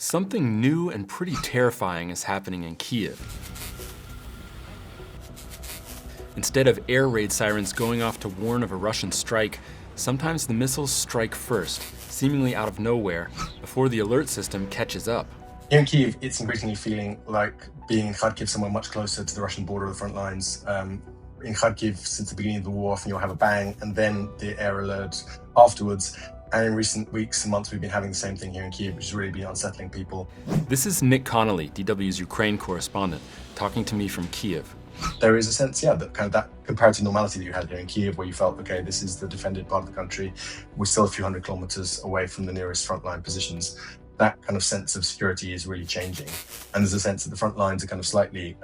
Something new and pretty terrifying is happening in Kyiv. Instead of air raid sirens going off to warn of a Russian strike, sometimes the missiles strike first, seemingly out of nowhere, before the alert system catches up. Here in Kyiv, it's increasingly feeling like being in Kharkiv, somewhere much closer to the Russian border or the front lines. In Kharkiv, since the beginning of the war, often you'll have a bang and then the air alert afterwards. And in recent weeks and months, we've been having the same thing here in Kyiv, which has really been unsettling people. This is Connolly, DW's Ukraine correspondent, talking to me from Kyiv. There is a sense, that kind of that comparative normality that you had here in Kyiv, where you felt, okay, this is the defended part of the country. We're still a few hundred kilometers away from the nearest frontline positions. That kind of sense of security is really changing. And there's a sense that the front lines are kind of slightly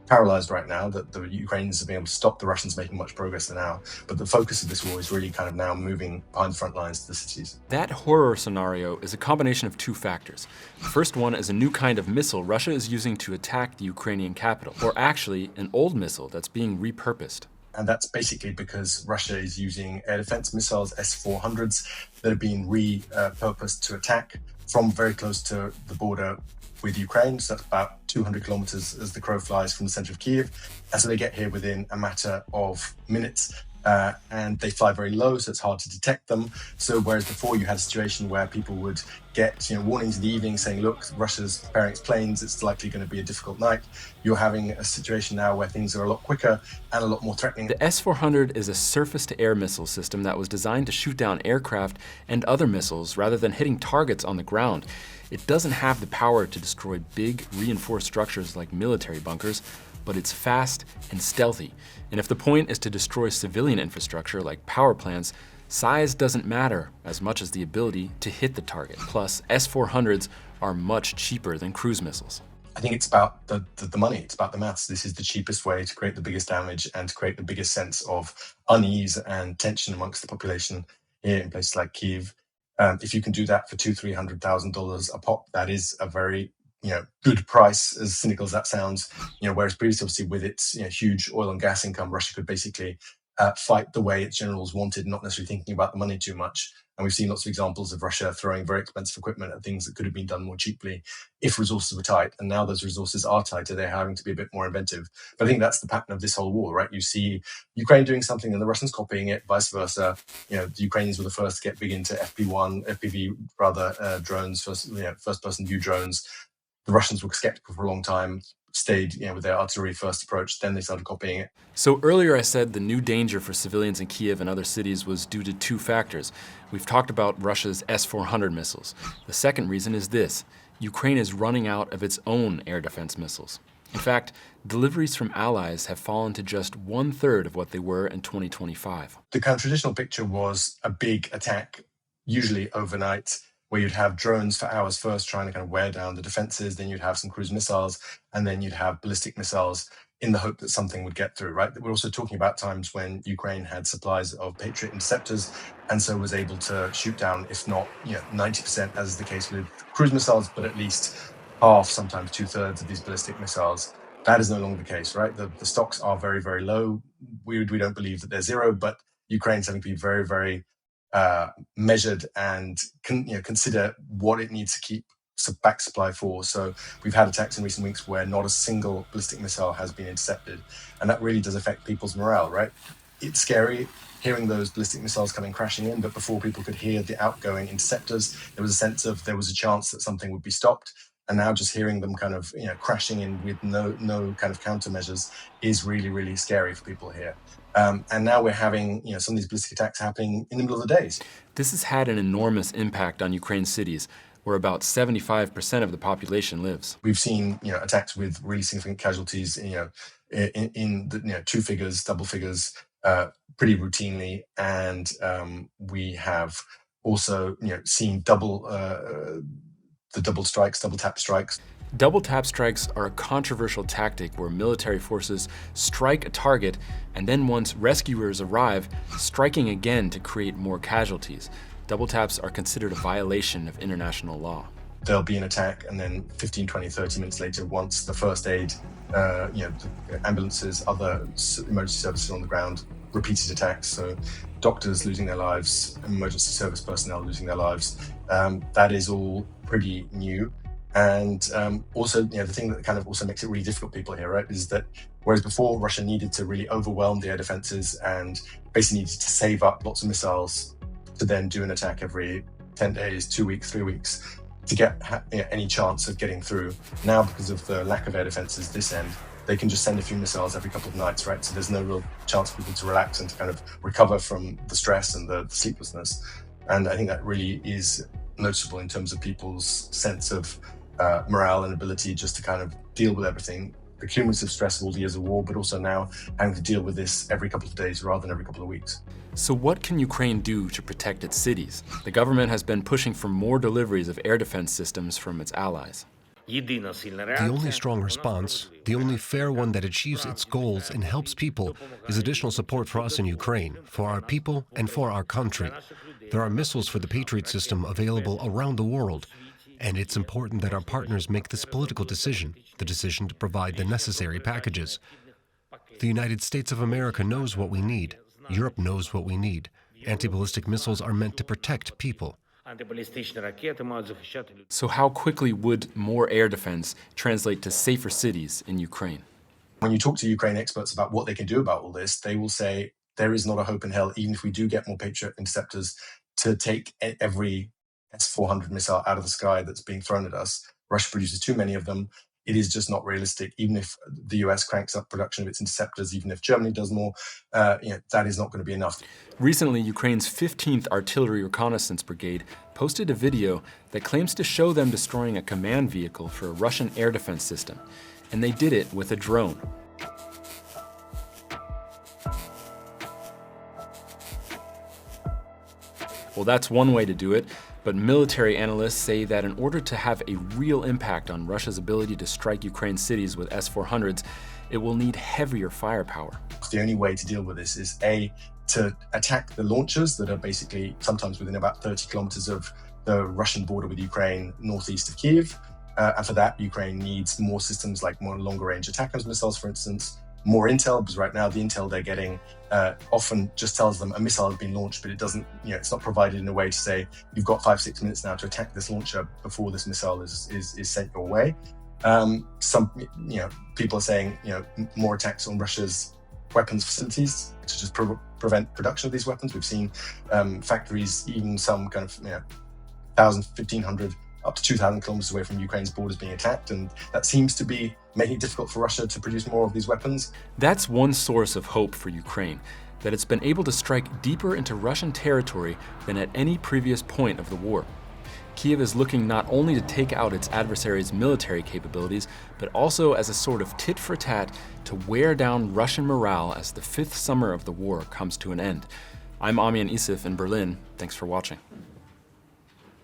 paralyzed right now, that the Ukrainians have been able to stop the Russians making much progress now. But the focus of this war is really kind of now moving behind the front lines to the cities. That horror scenario is a combination of two factors. The first one is a new kind of missile Russia is using to attack the Ukrainian capital, or actually an old missile that's being repurposed. And that's basically because Russia is using air defense missiles, S-400s, that have been repurposed to attack from very close to the border with Ukraine. So that's about 200 kilometers as the crow flies from the center of Kyiv. And so they get here within a matter of minutes. And they fly very low, so it's hard to detect them. So whereas before you had a situation where people would get warnings in the evening saying, look, Russia's preparing its planes, it's likely going to be a difficult night. You're having a situation now where things are a lot quicker and a lot more threatening. The S-400 is a surface-to-air missile system that was designed to shoot down aircraft and other missiles rather than hitting targets on the ground. It doesn't have the power to destroy big, reinforced structures like military bunkers, but it's fast and stealthy. And if the point is to destroy civilian infrastructure like power plants, size doesn't matter as much as the ability to hit the target. Plus, S-400s are much cheaper than cruise missiles. I think it's about the money, it's about the maths. This is the cheapest way to create the biggest damage and to create the biggest sense of unease and tension amongst the population here in places like Kyiv. If you can do that for $200,000-$300,000 a pop, that is a very good price, as cynical as that sounds. Whereas previously, obviously, with its huge oil and gas income, Russia could basically fight the way its generals wanted, not necessarily thinking about the money too much. And we've seen lots of examples of Russia throwing very expensive equipment at things that could have been done more cheaply if resources were tight. And now those resources are tighter. They're having to be a bit more inventive. But I think that's the pattern of this whole war, right? You see Ukraine doing something and the Russians copying it, vice versa. The Ukrainians were the first to get big into FPV drones, first-person view drones. The Russians were skeptical for a long time, stayed with their artillery first approach, then they started copying it. So earlier I said the new danger for civilians in Kyiv and other cities was due to two factors. We've talked about Russia's S-400 missiles. The second reason is this: Ukraine is running out of its own air defense missiles. In fact, deliveries from allies have fallen to just 1/3 of what they were in 2025. The kind of traditional picture was a big attack, usually overnight, where you'd have drones for hours first trying to kind of wear down the defenses, then you'd have some cruise missiles, and then you'd have ballistic missiles in the hope that something would get through, right? We're also talking about times when Ukraine had supplies of Patriot interceptors, and so was able to shoot down, if not 90%, as is the case with cruise missiles, but at least half, sometimes 2/3 of these ballistic missiles. That is no longer the case, right? The stocks are very, very low. We don't believe that they're zero, but Ukraine's having to be very, very measured and consider what it needs to keep back supply for. So we've had attacks in recent weeks where not a single ballistic missile has been intercepted, and that really does affect people's morale, right? It's scary hearing those ballistic missiles coming crashing in, but before people could hear the outgoing interceptors, there was a sense of there was a chance that something would be stopped. And now just hearing them kind of crashing in with no kind of countermeasures is really, really scary for people here. And now we're having some of these ballistic attacks happening in the middle of the days. This has had an enormous impact on Ukraine's cities, where about 75% of the population lives. We've seen attacks with really significant casualties in the two figures, double figures, pretty routinely, and we have also seen double tap strikes. Double tap strikes are a controversial tactic where military forces strike a target and then once rescuers arrive, striking again to create more casualties. Double taps are considered a violation of international law. There'll be an attack and then 15, 20, 30 minutes later, once the first aid, the ambulances, other emergency services on the ground, repeated attacks. So doctors losing their lives, emergency service personnel losing their lives. That is all pretty new. And also, the thing that kind of also makes it really difficult for people here, right, is that whereas before Russia needed to really overwhelm the air defenses and basically needed to save up lots of missiles to then do an attack every 10 days, 2 weeks, 3 weeks to get any chance of getting through. Now, because of the lack of air defenses this end, they can just send a few missiles every couple of nights, right? So there's no real chance for people to relax and to kind of recover from the stress and the sleeplessness. And I think that really is noticeable in terms of people's sense of morale and ability just to kind of deal with everything, the cumulative stress of all the years of war, but also now having to deal with this every couple of days rather than every couple of weeks. So what can Ukraine do to protect its cities? The government has been pushing for more deliveries of air defense systems from its allies. The only strong response, the only fair one that achieves its goals and helps people, is additional support for us in Ukraine, for our people and for our country. There are missiles for the Patriot system available around the world, and it's important that our partners make this political decision, the decision to provide the necessary packages. The United States of America knows what we need. Europe knows what we need. Anti-ballistic missiles are meant to protect people. So how quickly would more air defense translate to safer cities in Ukraine? When you talk to Ukraine experts about what they can do about all this, they will say there is not a hope in hell, even if we do get more Patriot interceptors, to take every S-400 missile out of the sky that's being thrown at us. Russia produces too many of them. It is just not realistic. Even if the US cranks up production of its interceptors, even if Germany does more, that is not going to be enough. Recently, Ukraine's 15th Artillery Reconnaissance Brigade posted a video that claims to show them destroying a command vehicle for a Russian air defense system, and they did it with a drone. Well, that's one way to do it, but military analysts say that in order to have a real impact on Russia's ability to strike Ukraine cities with S-400s, it will need heavier firepower. The only way to deal with this is A, to attack the launchers that are basically sometimes within about 30 kilometers of the Russian border with Ukraine, northeast of Kyiv. And for that, Ukraine needs more systems like more longer range attack missiles, for instance, more intel, because right now the intel they're getting often just tells them a missile has been launched, but it doesn't, it's not provided in a way to say, you've got 5-6 minutes now to attack this launcher before this missile is sent your way. Some, people are saying, more attacks on Russia's weapons facilities to just prevent production of these weapons. We've seen factories, even some kind of, 1,000, 1,500, up to 2,000 kilometers away from Ukraine's borders being attacked, and that seems to be making it difficult for Russia to produce more of these weapons. That's one source of hope for Ukraine, that it's been able to strike deeper into Russian territory than at any previous point of the war. Kyiv is looking not only to take out its adversary's military capabilities, but also as a sort of tit-for-tat to wear down Russian morale as the 5th summer of the war comes to an end. I'm Amyan Isif in Berlin. Thanks for watching.